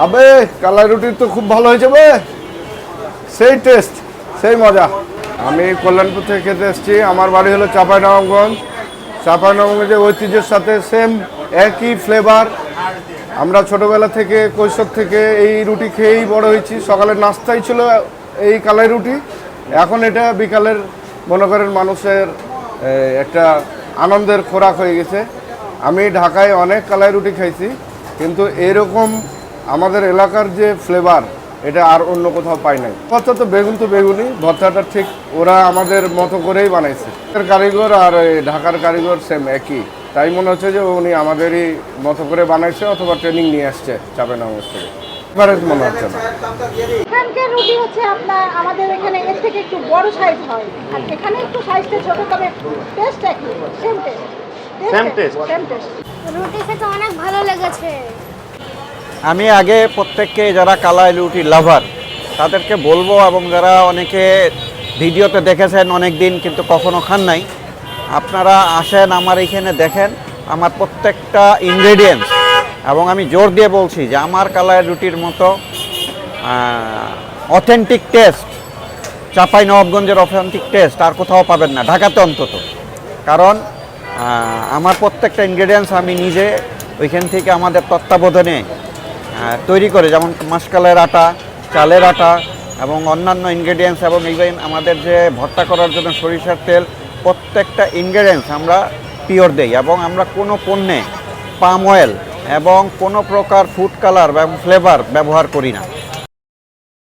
আবে কালাই রুটি তো খুব ভালো হয়েছে বে, সেই টেস্ট সেই মজা। আমি কল্যাণপুর থেকে খেতে এসেছি। আমার বাড়ি হলো চাঁপাইনবাবগঞ্জ। চাঁপাইনবাবগঞ্জের ঐতিহ্যের সাথে সেম একই ফ্লেভার। আমরা ছোটোবেলা থেকে কৈশোর থেকে এই রুটি খেয়েই বড় হয়েছি। সকালের নাস্তাই ছিল এই কালাই রুটি। এখন এটা বিকালের মনে করেন মানুষের একটা আনন্দের খোরাক হয়ে গেছে। আমি ঢাকায় অনেক কালাই রুটি খাইছি, কিন্তু এরকম আমাদের এলাকার যে ফ্লেভার এটা আর অন্য কোথাও পাই নাই। ভর্তা তো বেগুনই, ভর্তাটা ঠিক ওরা আমাদের মতো করেই বানাইছে। কারিগর আর ঢাকার কারিগর সেম একই, তাই মনে হচ্ছে যে উনি আমাদেরই মতো করে বানাইছে অথবা ট্রেনিং নিয়ে আসছে চাঁপাইনবাবগঞ্জ থেকে। ডিফারেন্স মনে হচ্ছে না। এখানকার রুটি হচ্ছে আপনার আমাদের এখানে এর থেকে একটু বড় সাইজ হয়, আর এখানে একটু সাইজটা ছোট, তবে টেস্ট একই, সেম টেস্ট। রুটি খেতে অনেক ভালো লেগেছে। আমি আগে প্রত্যেককে যারা কালাই রুটি লাভার তাদেরকে বলবো, এবং যারা অনেকে ভিডিওতে দেখেছেন অনেক দিন কিন্তু কখনো খান নাই, আপনারা আসেন আমার এখানে দেখেন আমার প্রত্যেকটা ইনগ্রেডিয়েন্টস। এবং আমি জোর দিয়ে বলছি যে আমার কালাই রুটির মতো অথেন্টিক টেস্ট, চাঁপাইনবাবগঞ্জের অথেন্টিক টেস্ট আর কোথাও পাবেন না, ঢাকাতে অন্তত। কারণ আমার প্রত্যেকটা ইনগ্রেডিয়েন্টস আমি নিজে ওইখান থেকে আমাদের তত্ত্বাবধানে তৈরি করে, যেমন মাসকালের আটা, চালের আটা এবং অন্যান্য ইনগ্রেডিয়েন্টস, এবং ইভেন আমাদের যে ভর্তা করার জন্য সরিষার তেল, প্রত্যেকটা ইনগ্রেডিয়েন্টস আমরা পিওর দেই। এবং আমরা কোনো পণ্যে পাম অয়েল এবং কোনো প্রকার ফুড কালার বা ফ্লেভার ব্যবহার করি না।